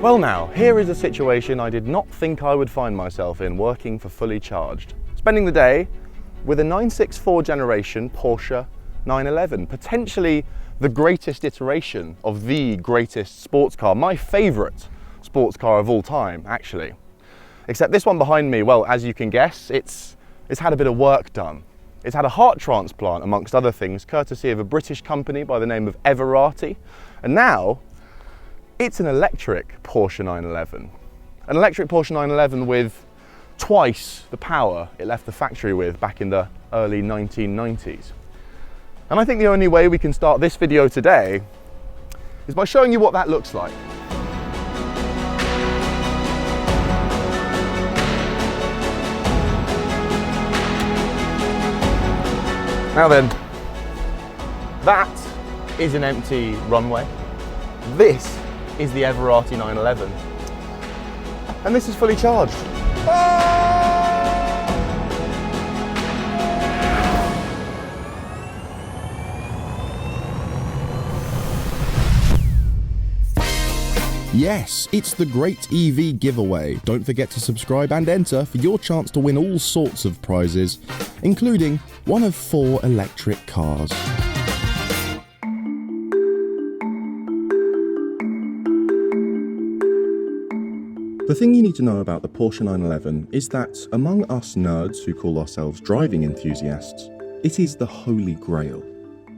Well now, here is a situation I did not think I would find myself in working for Fully Charged. Spending the day with a 964 generation Porsche 911, potentially the greatest iteration of the greatest sports car, my favourite sports car of all time, actually. Except this one behind me, well, as you can guess, it's had a bit of work done. It's had a heart transplant, amongst other things, courtesy of a British company by the name of Everrati, and now it's an electric Porsche 911. An electric Porsche 911 with twice the power it left the factory with back in the early 1990s. And I think the only way we can start this video today is by showing you what that looks like. Now then, that is an empty runway. This is the Everrati 911. And this is fully charged. Yes, it's the Great EV Giveaway. Don't forget to subscribe and enter for your chance to win all sorts of prizes, including one of 4 electric cars. The thing you need to know about the Porsche 911 is that, among us nerds who call ourselves driving enthusiasts, it is the holy grail.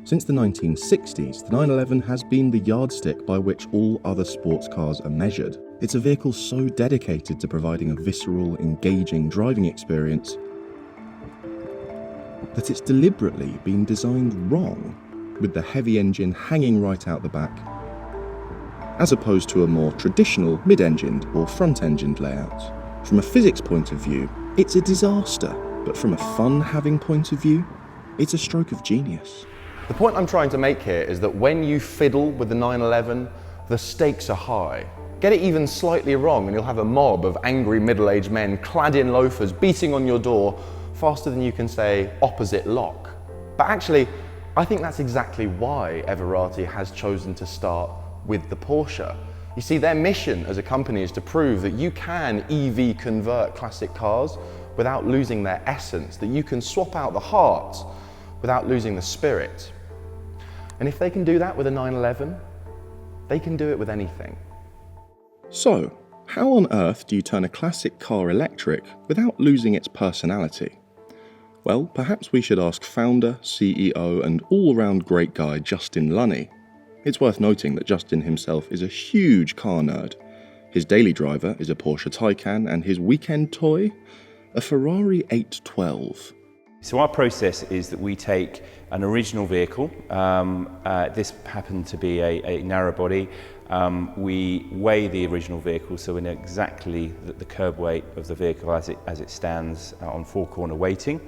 Since the 1960s, the 911 has been the yardstick by which all other sports cars are measured. It's a vehicle so dedicated to providing a visceral, engaging driving experience that it's deliberately been designed wrong, with the heavy engine hanging right out the back, as opposed to a more traditional mid-engined or front-engined layout. From a physics point of view, it's a disaster, but from a fun-having point of view, it's a stroke of genius. The point I'm trying to make here is that when you fiddle with the 911, the stakes are high. Get it even slightly wrong and you'll have a mob of angry middle-aged men clad in loafers beating on your door faster than you can say opposite lock. But actually, I think that's exactly why Everrati has chosen to start with the Porsche. You see, their mission as a company is to prove that you can EV convert classic cars without losing their essence, that you can swap out the heart without losing the spirit. And if they can do that with a 911, they can do it with anything. So, how on earth do you turn a classic car electric without losing its personality? Well, perhaps we should ask founder, CEO and all-round great guy Justin Lunney. It's worth noting that Justin himself is a huge car nerd. His daily driver is a Porsche Taycan and his weekend toy, a Ferrari 812. So our process is that we take an original vehicle, this happened to be a narrow body, we weigh the original vehicle so we know exactly the curb weight of the vehicle as it stands on 4-corner weighting.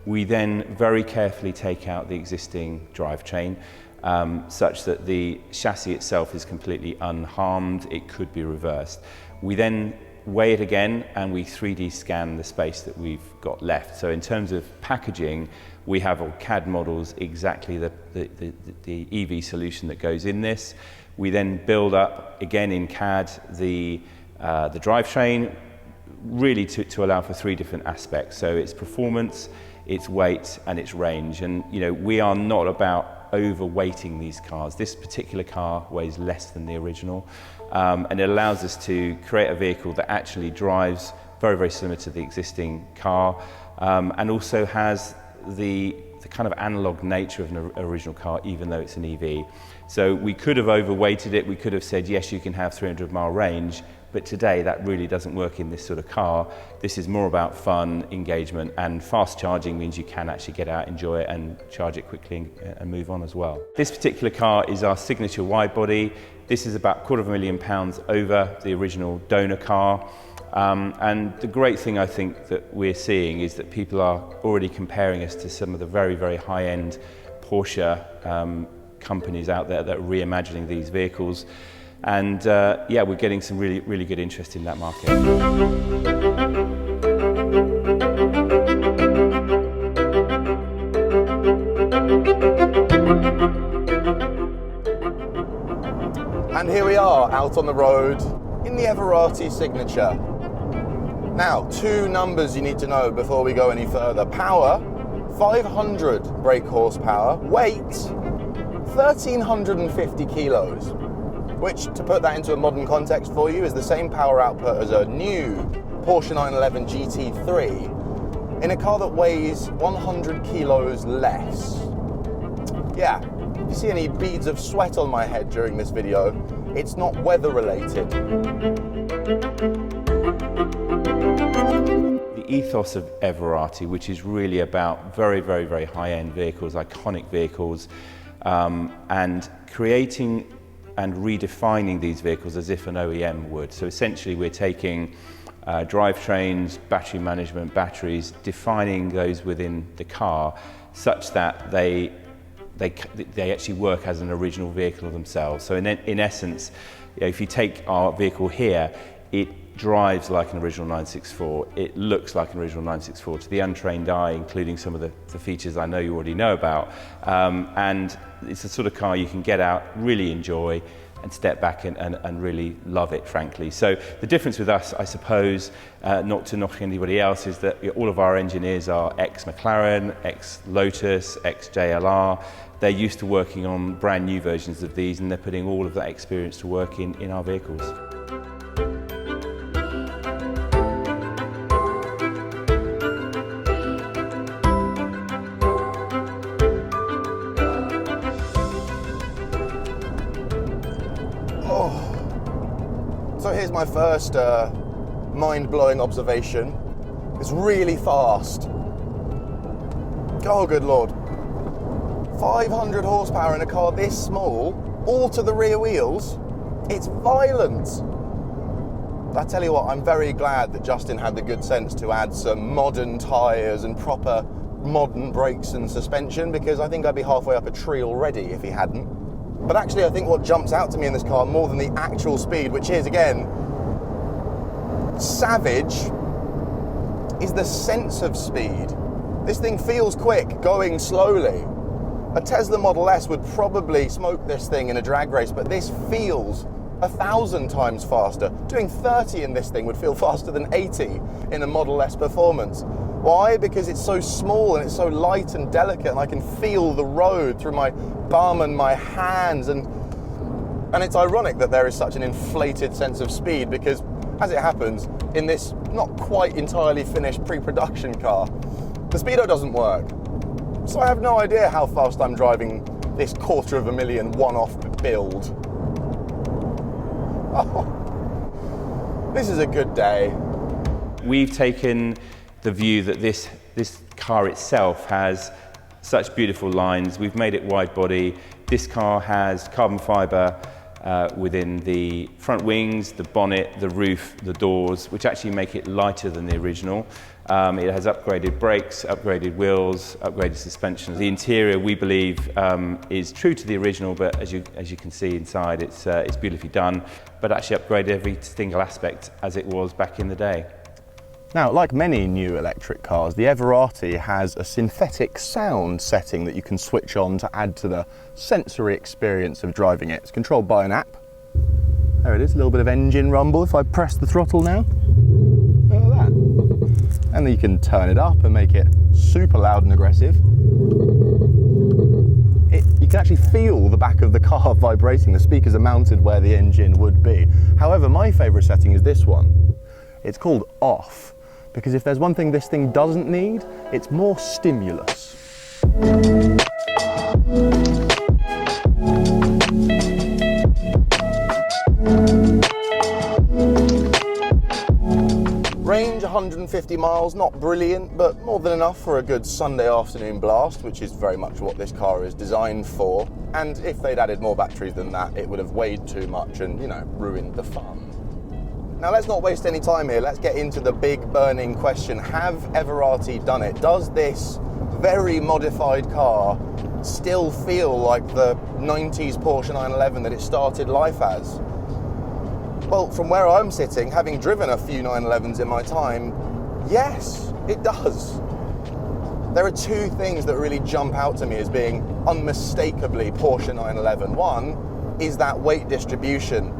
We then very carefully take out the existing drivetrain, such that the chassis itself is completely unharmed. It could be reversed. We then weigh it again and we 3D scan the space that we've got left. So in terms of packaging, we have all CAD models exactly the EV solution that goes in this. We then build up again in CAD the drivetrain, really to allow for 3 different aspects. So it's performance, its weight and its range. And you know, we are not about overweighting these cars. This particular car weighs less than the original, and it allows us to create a vehicle that actually drives very, very similar to the existing car, and also has the kind of analog nature of an original car, even though it's an EV. So we could have overweighted it, we could have said, yes, you can have 300-mile range, but today that really doesn't work in this sort of car. This is more about fun, engagement, and fast charging means you can actually get out, enjoy it, and charge it quickly and move on as well. This particular car is our signature wide body. This is about £250,000 over the original donor car. And the great thing I think that we're seeing is that people are already comparing us to some of the very, very high-end Porsche companies out there that are reimagining these vehicles. And yeah, we're getting some really, really good interest in that market. And here we are out on the road in the Everrati signature. Now, two numbers you need to know before we go any further. Power, 500 brake horsepower. Weight, 1,350 kilos, which, to put that into a modern context for you, is the same power output as a new Porsche 911 GT3 in a car that weighs 100 kilos less. Yeah, if you see any beads of sweat on my head during this video, it's not weather related. The ethos of Everrati, which is really about very, very, very high-end vehicles, iconic vehicles, and creating and redefining these vehicles as if an OEM would. So essentially we're taking drivetrains, battery management, batteries, defining those within the car such that they actually work as an original vehicle themselves. So in essence, you know, if you take our vehicle here, it drives like an original 964, it looks like an original 964 to the untrained eye, including some of the features I know you already know about. And it's the sort of car you can get out, really enjoy, and step back and really love it, frankly. So the difference with us, I suppose, not to knock anybody else, is that all of our engineers are ex-McLaren, ex-Lotus, ex-JLR. They're used to working on brand new versions of these, and they're putting all of that experience to work in our vehicles. So here's my first mind-blowing observation. It's really fast. Oh, good Lord. 500 horsepower in a car this small, all to the rear wheels. It's violent. I tell you what, I'm very glad that Justin had the good sense to add some modern tyres and proper modern brakes and suspension, because I think I'd be halfway up a tree already if he hadn't. But actually, I think what jumps out to me in this car more than the actual speed, which is, again, savage, is the sense of speed. This thing feels quick, going slowly. A Tesla Model S would probably smoke this thing in a drag race, but this feels 1,000 times faster. Doing 30 in this thing would feel faster than 80 in a Model S Performance. Why? Because it's so small and it's so light and delicate, and I can feel the road through my bum and my hands, and it's ironic that there is such an inflated sense of speed, because as it happens, in this not quite entirely finished pre-production car, the speedo doesn't work. So I have no idea how fast I'm driving this 250,000 one-off build. Oh, this is a good day. We've taken the view that this car itself has such beautiful lines. We've made it wide body. This car has carbon fibre within the front wings, the bonnet, the roof, the doors, which actually make it lighter than the original. It has upgraded brakes, upgraded wheels, upgraded suspension. The interior, we believe, is true to the original, but as you can see inside, it's beautifully done, but actually upgraded every single aspect as it was back in the day. Now, like many new electric cars, the Everrati has a synthetic sound setting that you can switch on to add to the sensory experience of driving it. It's controlled by an app. There it is, a little bit of engine rumble if I press the throttle now. Look at that. And then you can turn it up and make it super loud and aggressive. You can actually feel the back of the car vibrating. The speakers are mounted where the engine would be. However, my favourite setting is this one. It's called off, because if there's one thing this thing doesn't need, it's more stimulus. Range 150 miles, not brilliant, but more than enough for a good Sunday afternoon blast, which is very much what this car is designed for. And if they'd added more batteries than that, it would have weighed too much and, you know, ruined the fun. Now let's not waste any time here, let's get into the big burning question. Have Everrati done it? Does this very modified car still feel like the 90s Porsche 911 that it started life as? Well, from where I'm sitting, having driven a few 911s in my time, yes, it does. There are two things that really jump out to me as being unmistakably Porsche 911. One is that weight distribution.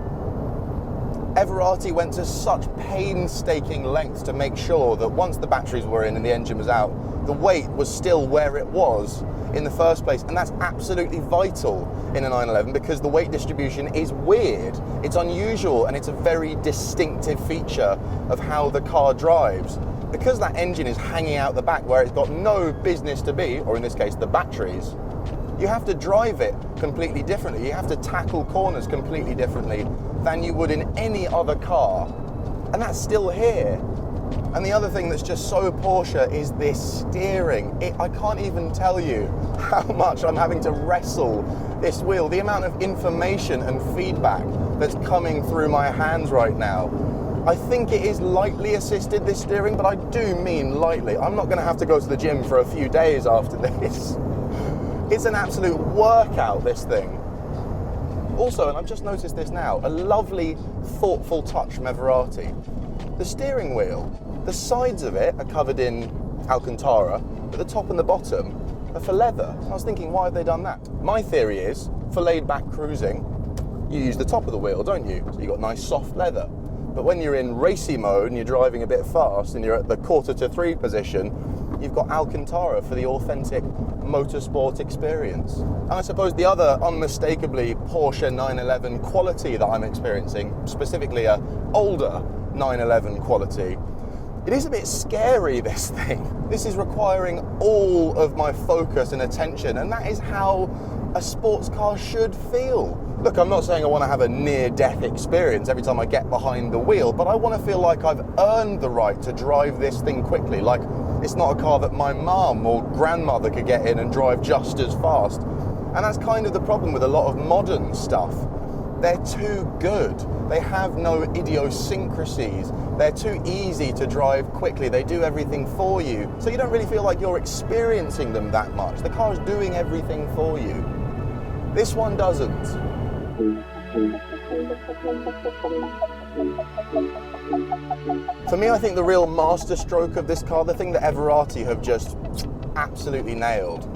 Everrati went to such painstaking lengths to make sure that once the batteries were in and the engine was out, the weight was still where it was in the first place. And that's absolutely vital in a 911 because the weight distribution is weird. It's unusual and it's a very distinctive feature of how the car drives. Because that engine is hanging out the back where it's got no business to be, or in this case, the batteries, you have to drive it completely differently. You have to tackle corners completely differently than you would in any other car. And that's still here. And the other thing that's just so Porsche is this steering. I can't even tell you how much I'm having to wrestle this wheel. The amount of information and feedback that's coming through my hands right now. I think it is lightly assisted, this steering, but I do mean lightly. I'm not gonna have to go to the gym for a few days after this. It's an absolute workout, this thing. Also, and I've just noticed this now, a lovely, thoughtful touch from Everrati. The steering wheel, the sides of it are covered in Alcantara, but the top and the bottom are for leather. I was thinking, why have they done that? My theory is, for laid back cruising, you use the top of the wheel, don't you? So you've got nice soft leather. But when you're in racy mode and you're driving a bit fast and you're at the 2:45 position, you've got Alcantara for the authentic motorsport experience. And I suppose the other unmistakably Porsche 911 quality that I'm experiencing, specifically a older 911 quality, it is a bit scary, this thing. This is requiring all of my focus and attention, and that is how a sports car should feel. Look, I'm not saying I want to have a near-death experience every time I get behind the wheel, but I want to feel like I've earned the right to drive this thing quickly, like it's not a car that my mum or grandmother could get in and drive just as fast. And that's kind of the problem with a lot of modern stuff. They're too good. They have no idiosyncrasies. They're too easy to drive quickly. They do everything for you. So you don't really feel like you're experiencing them that much. The car's doing everything for you. This one doesn't. For me, I think the real masterstroke of this car, the thing that Everrati have just absolutely nailed,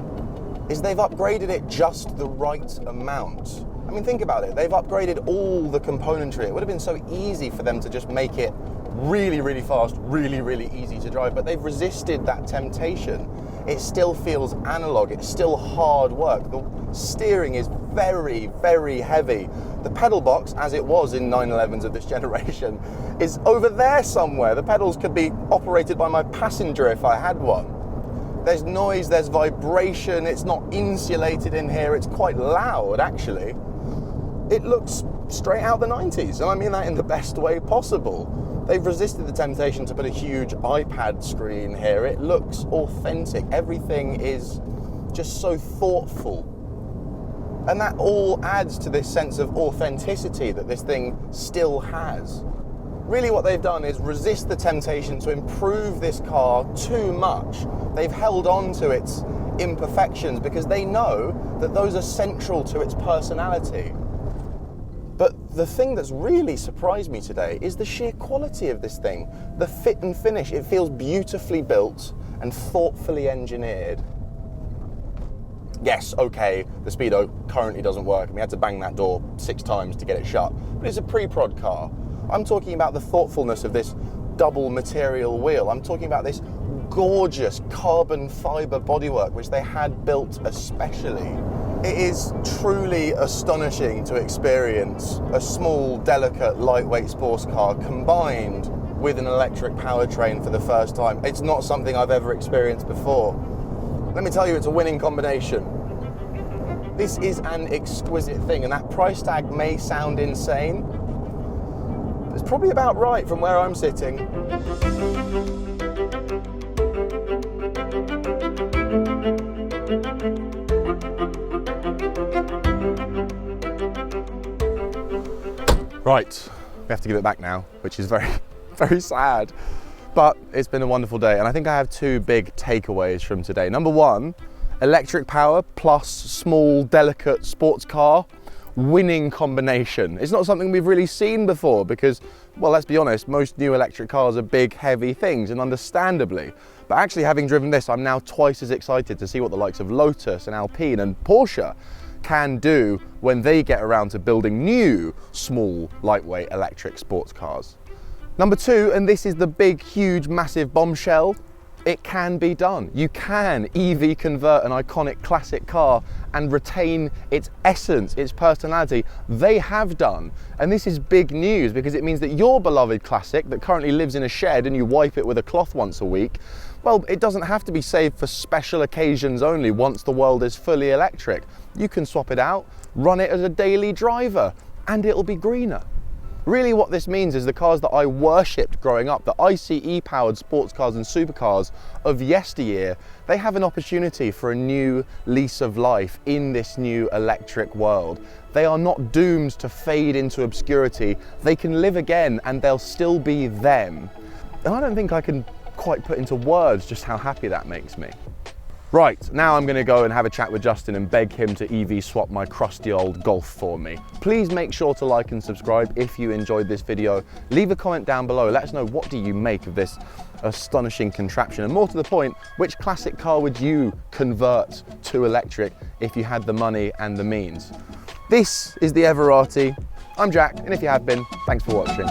is they've upgraded it just the right amount. I mean, think about it. They've upgraded all the componentry. It would have been so easy for them to just make it really, really fast, really, really easy to drive, but they've resisted that temptation. It still feels analog. It's still hard work. The steering is very, very heavy. The pedal box, as it was in 911s of this generation, is over there somewhere. The pedals could be operated by my passenger if I had one. There's noise, there's vibration, it's not insulated in here, it's quite loud actually. It looks straight out the 90s, and I mean that in the best way possible. They've resisted the temptation to put a huge iPad screen here. It looks authentic. Everything is just so thoughtful. And that all adds to this sense of authenticity that this thing still has. Really what they've done is resist the temptation to improve this car too much. They've held on to its imperfections because they know that those are central to its personality. But the thing that's really surprised me today is the sheer quality of this thing. The fit and finish, it feels beautifully built and thoughtfully engineered. Yes, okay, the Speedo currently doesn't work and we had to bang that door 6 times to get it shut, but it's a pre-prod car. I'm talking about the thoughtfulness of this double material wheel. I'm talking about this gorgeous carbon fiber bodywork which they had built especially. It is truly astonishing to experience a small, delicate, lightweight sports car combined with an electric powertrain for the first time. It's not something I've ever experienced before. Let me tell you, it's a winning combination. This is an exquisite thing, and that price tag may sound insane. It's probably about right from where I'm sitting. Right, we have to give it back now, which is very, very sad. But it's been a wonderful day, and I think I have 2 big takeaways from today. Number 1, electric power plus small, delicate sports car, winning combination. It's not something we've really seen before because, well, let's be honest, most new electric cars are big, heavy things, and understandably. But actually, having driven this, I'm now twice as excited to see what the likes of Lotus and Alpine and Porsche can do when they get around to building new, small, lightweight electric sports cars. Number two, and this is the big, huge, massive bombshell, it can be done. You can EV convert an iconic classic car and retain its essence, its personality. They have done. And this is big news because it means that your beloved classic that currently lives in a shed and you wipe it with a cloth once a week, well, it doesn't have to be saved for special occasions only once the world is fully electric. You can swap it out, run it as a daily driver, and it'll be greener. Really what this means is the cars that I worshipped growing up, the ICE-powered sports cars and supercars of yesteryear, they have an opportunity for a new lease of life in this new electric world. They are not doomed to fade into obscurity. They can live again and they'll still be them. And I don't think I can quite put into words just how happy that makes me. Right, now I'm going to go and have a chat with Justin and beg him to EV swap my crusty old Golf for me. Please make sure to like and subscribe if you enjoyed this video. Leave a comment down below. Let us know, what do you make of this astonishing contraption? And more to the point, which classic car would you convert to electric if you had the money and the means? This is the Everrati. I'm Jack, and if you have been, thanks for watching.